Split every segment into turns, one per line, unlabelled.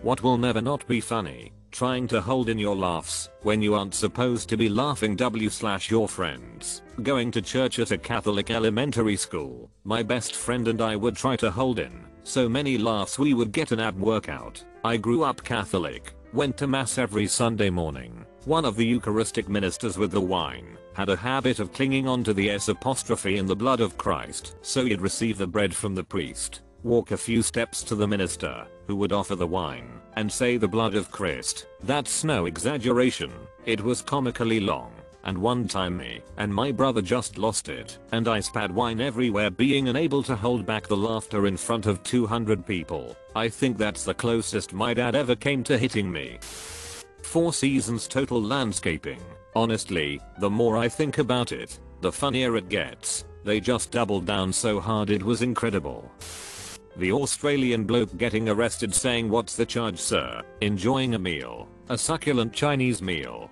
What will never not be funny? Trying to hold in your laughs when you aren't supposed to be laughing your friends. Going to church at a Catholic elementary school, my best friend and I would try to hold in so many laughs we would get an ab workout. I grew up Catholic, went to mass every Sunday morning. One of the Eucharistic ministers with the wine had a habit of clinging onto the S' in the blood of Christ. So you'd receive the bread from the priest, walk a few steps to the minister, who would offer the wine, and say the blood of Christ. That's no exaggeration. It was comically long. And one time me and my brother just lost it, and I spat wine everywhere, being unable to hold back the laughter in front of 200 people. I think that's the closest my dad ever came to hitting me. 4 seasons total landscaping. Honestly, the more I think about it, the funnier it gets. They just doubled down so hard, it was incredible. The Australian bloke getting arrested saying, "What's the charge, sir?" Enjoying a meal. A succulent Chinese meal.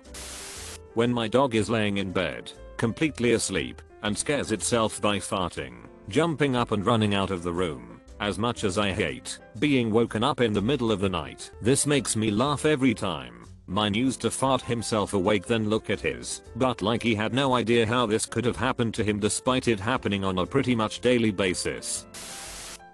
When my dog is laying in bed, completely asleep, and scares itself by farting, jumping up and running out of the room. As much as I hate being woken up in the middle of the night, this makes me laugh every time. Mine used to fart himself awake, then look at his butt like he had no idea how this could have happened to him, despite it happening on a pretty much daily basis.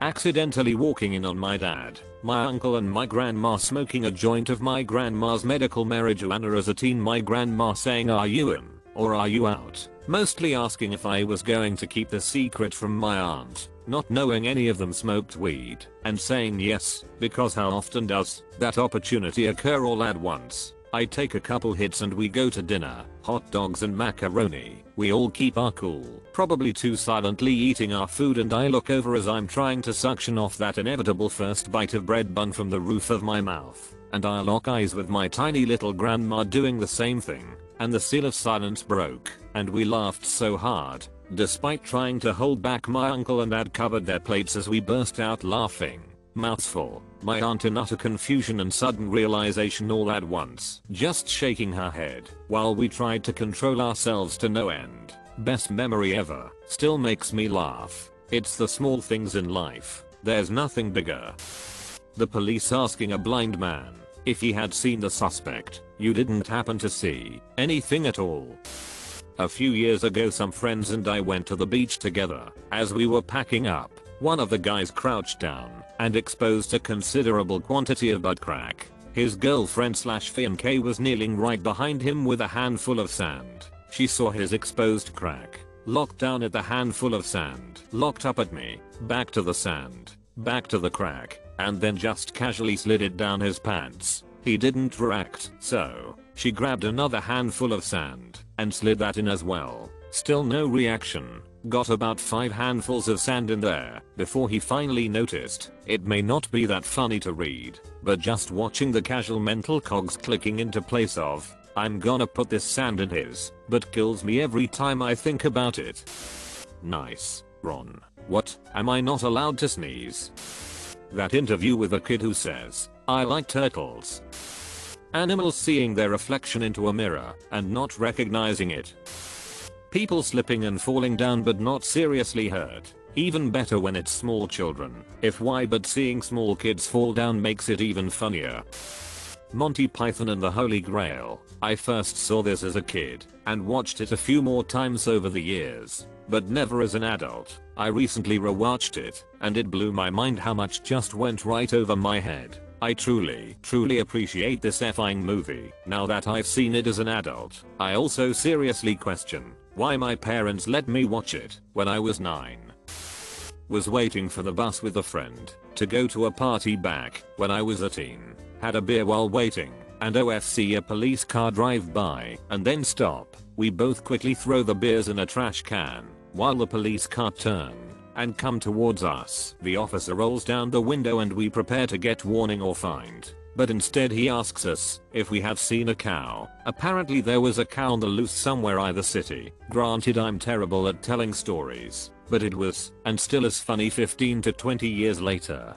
Accidentally walking in on my dad, my uncle and my grandma smoking a joint of my grandma's medical marijuana as a teen. My grandma saying, "Are you in or are you out?" Mostly asking if I was going to keep the secret from my aunt, not knowing any of them smoked weed, and saying yes, because how often does that opportunity occur all at once? I take a couple hits and we go to dinner, hot dogs and macaroni. We all keep our cool, probably too silently eating our food, and I look over as I'm trying to suction off that inevitable first bite of bread bun from the roof of my mouth, and I lock eyes with my tiny little grandma doing the same thing, and the seal of silence broke, and we laughed so hard, despite trying to hold back. My uncle and dad covered their plates as we burst out laughing. Mouths full, my aunt in utter confusion and sudden realization all at once, just shaking her head, while we tried to control ourselves to no end. Best memory ever, still makes me laugh. It's the small things in life, there's nothing bigger. The police asking a blind man if he had seen the suspect. You didn't happen to see anything at all? A few years ago, some friends and I went to the beach together. As we were packing up, one of the guys crouched down and exposed a considerable quantity of butt crack. His girlfriend slash fiancée was kneeling right behind him with a handful of sand. She saw his exposed crack, looked down at the handful of sand, looked up at me, back to the sand, back to the crack, and then just casually slid it down his pants. He didn't react, so she grabbed another handful of sand and slid that in as well. Still no reaction. Got about 5 handfuls of sand in there before he finally noticed. It may not be that funny to read, but just watching the casual mental cogs clicking into place of, "I'm gonna put this sand in his," but kills me every time I think about it. Nice, Ron. What, am I not allowed to sneeze? That interview with a kid who says, "I like turtles." Animals seeing their reflection into a mirror and not recognizing it. People slipping and falling down but not seriously hurt. Even better when it's small children. If why but seeing small kids fall down makes it even funnier. Monty Python and the Holy Grail. I first saw this as a kid and watched it a few more times over the years, but never as an adult. I recently rewatched it and it blew my mind how much just went right over my head. I truly appreciate this effing movie now that I've seen it as an adult. I also seriously question why my parents let me watch it when I was 9. Was waiting for the bus with a friend to go to a party back when I was a teen. Had a beer while waiting and OFC a police car drive by and then stop. We both quickly throw the beers in a trash can while the police car turn and come towards us. The officer rolls down the window and we prepare to get warning or fined. But instead he asks us if we have seen a cow. Apparently there was a cow on the loose somewhere in the city. Granted, I'm terrible at telling stories, but it was and still is funny 15 to 20 years later.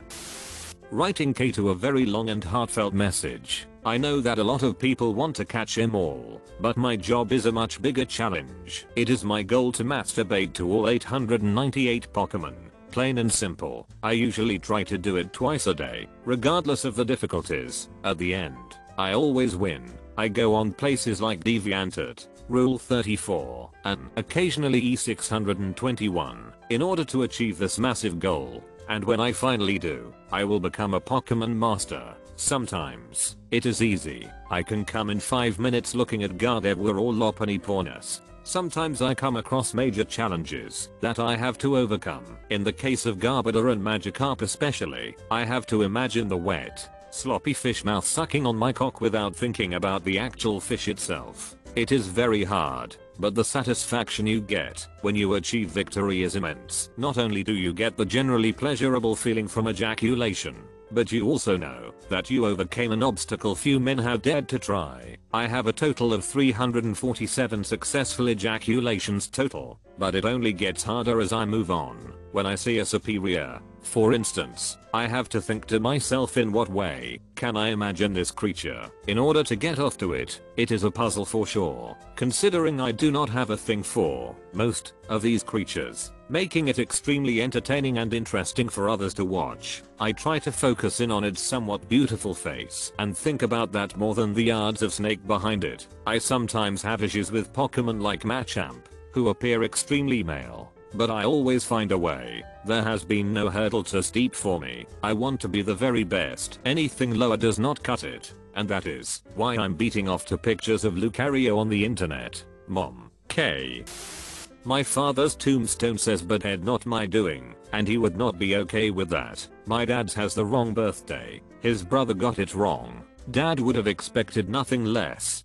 Writing K to a very long and heartfelt message. I know that a lot of people want to catch them all, but my job is a much bigger challenge. It is my goal to masturbate to all 898 Pokemon. Plain and simple. I usually try to do it twice a day, regardless of the difficulties. At the end, I always win. I go on places like DeviantArt, Rule 34, and occasionally E621 in order to achieve this massive goal. And when I finally do, I will become a Pokemon master. Sometimes, it is easy. I can come in 5 minutes looking at Gardevoir or Lopunny. Sometimes I come across major challenges that I have to overcome. In the case of Garbodor and Magikarp especially, I have to imagine the wet, sloppy fish mouth sucking on my cock without thinking about the actual fish itself. It is very hard, but the satisfaction you get when you achieve victory is immense. Not only do you get the generally pleasurable feeling from ejaculation, but you also know that you overcame an obstacle few men have dared to try. I have a total of 347 successful ejaculations total, but it only gets harder as I move on. When I see a superior, for instance, I have to think to myself, in what way can I imagine this creature in order to get off to it? It is a puzzle for sure, considering I do not have a thing for most of these creatures, making it extremely entertaining and interesting for others to watch. I try to focus in on its somewhat beautiful face and think about that more than the yards of snake behind it. I sometimes have issues with Pokemon like Machamp, who appear extremely male, but I always find a way. There has been no hurdle too steep for me. I want to be the very best. Anything lower does not cut it, and that is why I'm beating off to pictures of Lucario on the internet. Mom. K. My father's tombstone says "Butthead not my doing," and he would not be okay with that. My dad's has the wrong birthday. His brother got it wrong. Dad would have expected nothing less.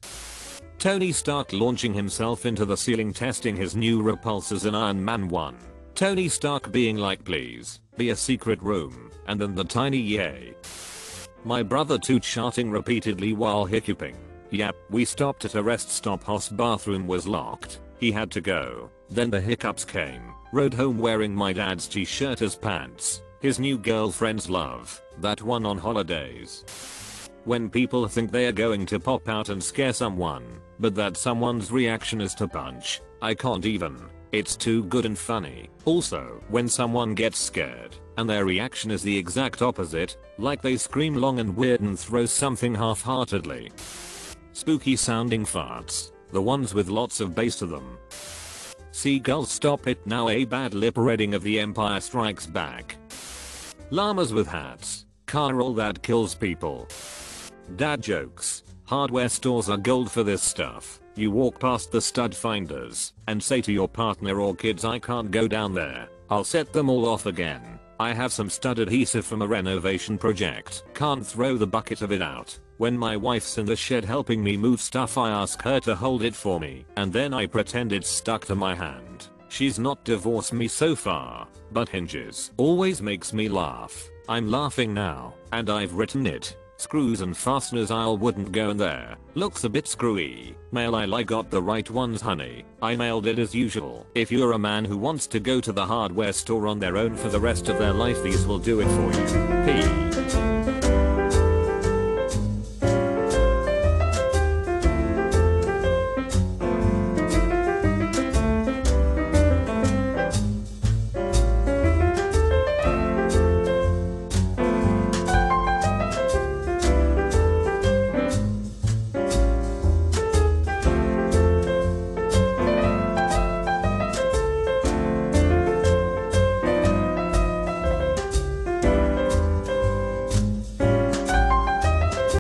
Tony Stark launching himself into the ceiling testing his new repulsors in Iron Man 1. Tony Stark being like, please, be a secret room, and then the tiny yay. My brother toot shouting repeatedly while hiccuping. Yep, we stopped at a rest stop. His bathroom was locked. He had to go. Then the hiccups came. Rode home wearing my dad's t-shirt as pants. His new girlfriend's love. That one on holidays. When people think they are going to pop out and scare someone, but that someone's reaction is to punch. I can't even. It's too good and funny. Also, when someone gets scared, and their reaction is the exact opposite, like they scream long and weird and throw something half-heartedly. Spooky sounding farts. The ones with lots of bass to them. Seagulls stop it now. A bad lip reading of The Empire Strikes Back. Llamas with hats. Car roll that kills people. Dad jokes. Hardware stores are gold for this stuff. You walk past the stud finders and say to your partner or kids, I can't go down there. I'll set them all off again. I have some stud adhesive from a renovation project. Can't throw the bucket of it out. When my wife's in the shed helping me move stuff, I ask her to hold it for me, and then I pretend it's stuck to my hand. She's not divorced me so far, but hinges always makes me laugh. I'm laughing now, and I've written it. Screws and fasteners aisle wouldn't go in there. Looks a bit screwy. Mail aisle, I got the right ones, honey. I mailed it as usual. If you're a man who wants to go to the hardware store on their own for the rest of their life, these will do it for you. Peace.